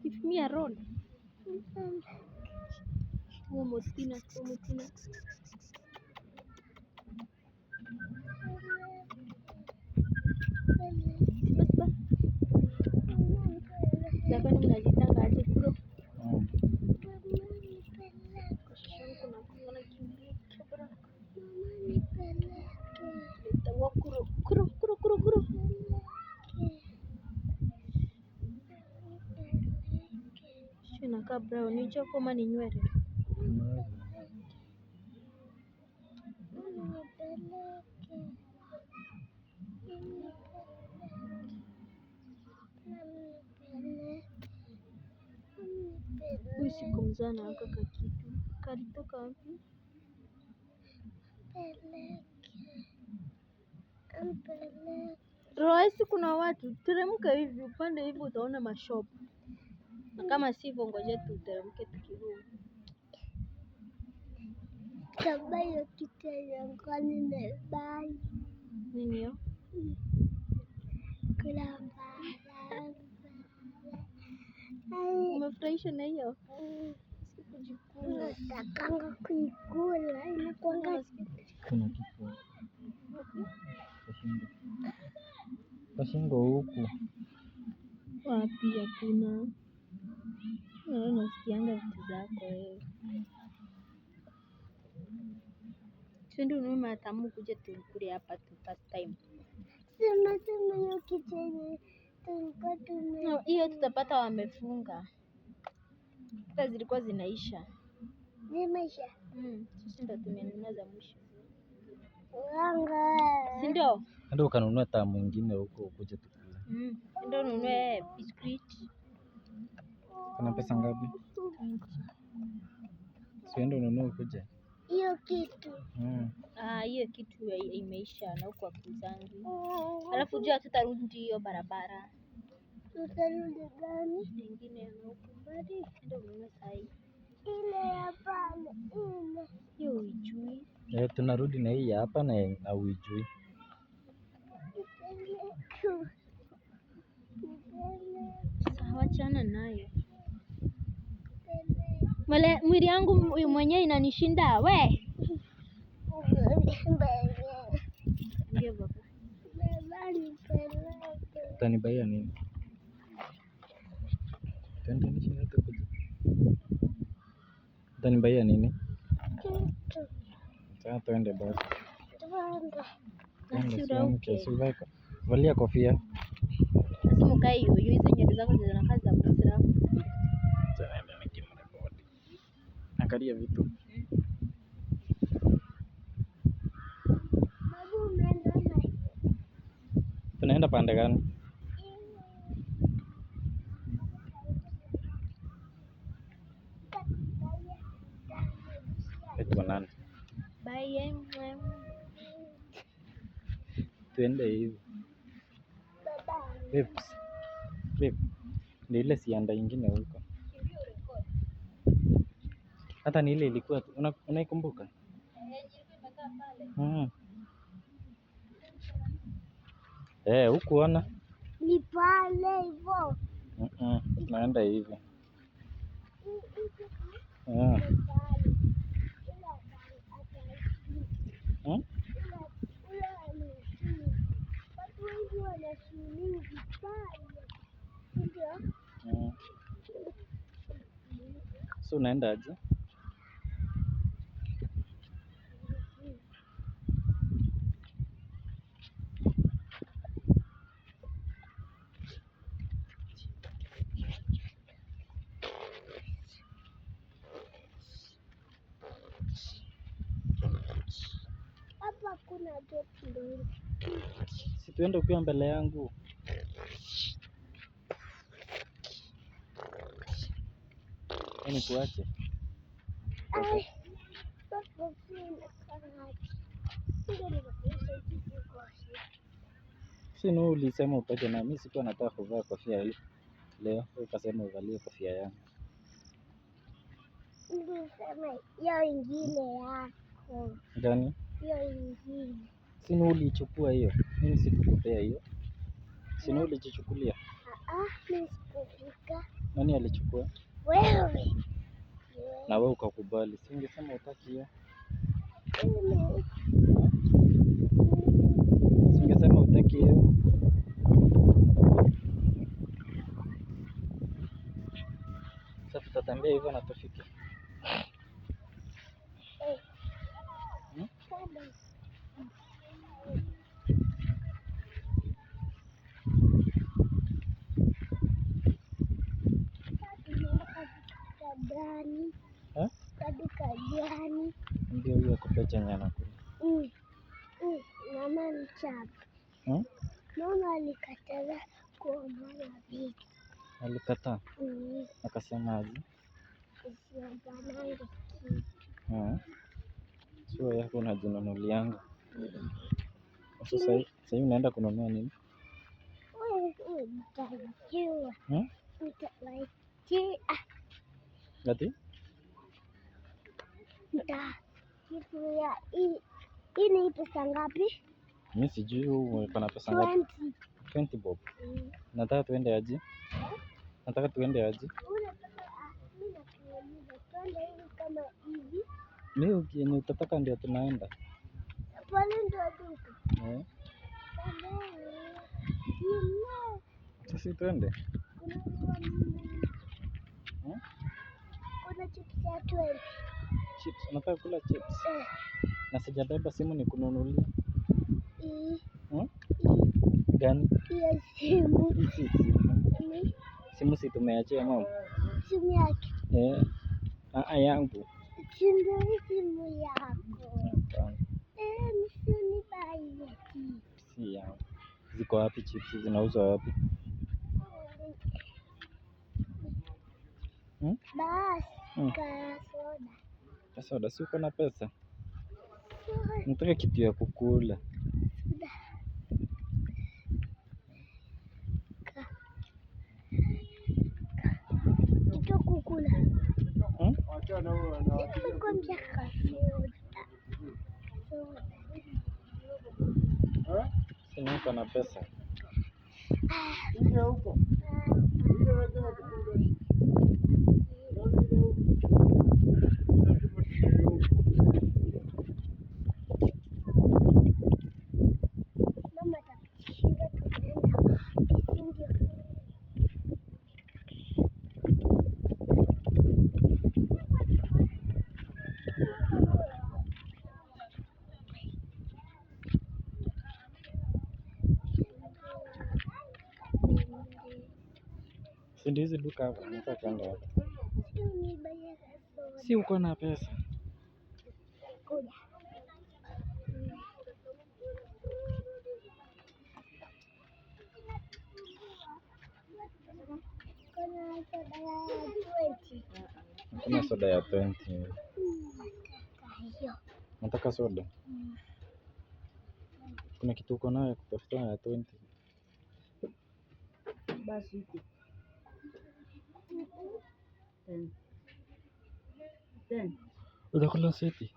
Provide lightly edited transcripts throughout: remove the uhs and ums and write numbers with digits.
Leave me alone. Momotina. Bas. Sasa mnajitanga aje bro? Kuna kimbia kabla. Nitawa kuro. Shina kabla unicho kama ni nywele. Usiku mzana aka kitu. Kalitoka wapi? Roisi kuna watu. Teremka hivi upande hivi utaona mashop. Na kama sivyo ngoje tuteremke tukirudi. Kabayo kitaya ngani nebai. Nini yo? Kula mbala. Umefurahisha na hiyo? Sikujikuna. Natakanga kuikula inakuanga Kuna kitu. Kashingo huku. Wapi hakuna. Nasikianga vitu zako wewe. Twende ununue matamu kuja tukule hapa tu first time. Sema hiyo kitenge tulikuwa hiyo tutapata wamefunga. Hata zilikuwa zinaisha. Zimeisha? Sisi ndo tumenunua za mwisho. Wanga. Si ndio? Ndio ukanunua tamu mwingine huko kuja tukule. Ndio ununue biscuit. Kuna pesa ngapi? Siende ununue kuja. Hiyo kitu. Hiyo kitu imeisha na huko kuzangu. Alafu jua tutarudi hiyo barabara. Tutarudi gani? Nyingine na huko mbali ndio ununue sahi. Ile ya pale ile. Hiyo uijui. Tunarudi na hii hapa na uijui. Wachana nayo. Mwili yangu mwenyewe inanishinda we. Utanibaia nini? Twende nje hata kuja. Utanibaia nini? Sasa twende basi. Twende. Valia kofia. Lazima ukae hiyo hizo nywele zako zinakaa za Kiislamu. Tunaenda nikimrekodi. Angalia vitu. Tunaenda pande gani? Nani? Bye. Tuende hivi. Babe. Ni ile sianda ingine huko. Hata ni ile ilikuwa unaikumbuka? Hukuona? Ni pale hivyo. Naenda hivi. So unaenda aje? Hapa kuna geti mbili. Si tuende ukiwa mbele yangu. Yaani kuache. Si ni ulisema upeke na mimi sikuwa nataka kuvaa kofia hii leo, ukasema uvalie kofia yangu. Nilisema hiyo ingine yako. Gani? Hiyo ingine. Si ni ulichukua hiyo? Mimi sikukupea hiyo. Si ni ulijichukulia? Mimi sikufika. Nani alichukua? Wewe. Na wewe ukakubali. Si ungesema hutaki hiyo? Si ungesema hutaki hiyo? Sasa tutatembea hivyo na tufike. Gani? Ndio hiyo kupecha nyana kule. Mama mchapa. Mama alikataza kuona vitu. Alikataa? Akasema aje? Usiangalie. Sio yako unajinunulianga. Sasa hivi unaenda kununua nini? Utajua. Ati? Hii ni pesa ngapi? Mimi sijui uko na pesa ngapi? 20 bob. Nataka tuende aje? Nataka tuende aje? Mimi ukienye utataka ndio tunaenda. Pale ndio duka. Sisi tuende. Kuna chips ya 20. Chips, nataka kula chips. Na sijabeba simu ni kununulia. Gani? Ya simu. Simu si tumeachia mama. Simu yake. Yangu. Simu yako. Msinibaie chips. Si yangu. Ziko wapi chips? Zinauzwa wapi? Soda, si uko na pesa? Nataka kitu ya kukula. Kitu kukula. Sikuambia soda. Sina uko na pesa. Huko. Mama atakushinda tunaenda. Si ndio hizi duka hapa, nataka kwenda hapa. Si uko na pesa? Kuna soda ya 20. Nataka soda. Kuna kitu uko nayo kutafuta ya 20. Basi. Utakula seti?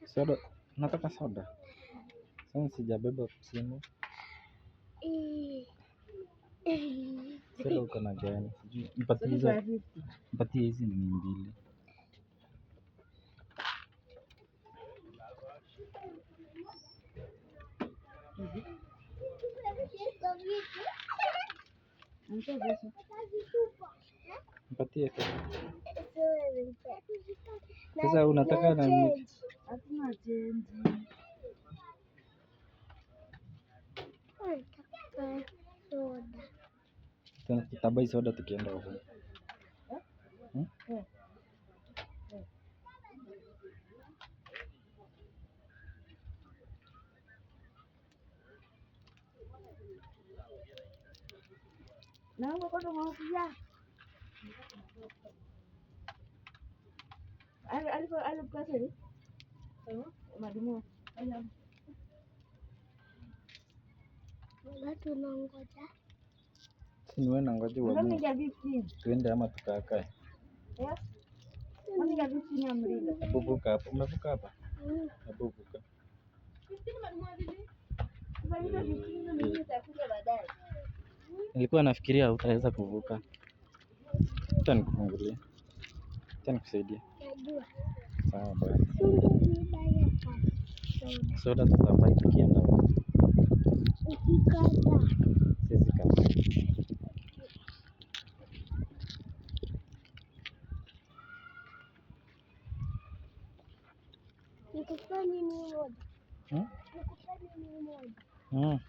Soda, nataka soda. Sasa sijabeba simu. Soda uko na gani? Mpatie hizi ni 200. Mpatie sasa unataka na hatuna change. Tena tutabai soda tukienda huko. Na huko kwa maukia. Alipokasiri. Madimu. Watu wanangoja. Si wewe na ngoja uamue. Tuende ama tukakae? Bubuka hapo. Umevuka hapa? Bubuka. Nilikuwa nafikiria hutaweza kuvuka. Acha nikufungulie. Acha nikusaidie. Sawa basi. Soda tutabai tukienda huko. Siwezi kata. Hmm?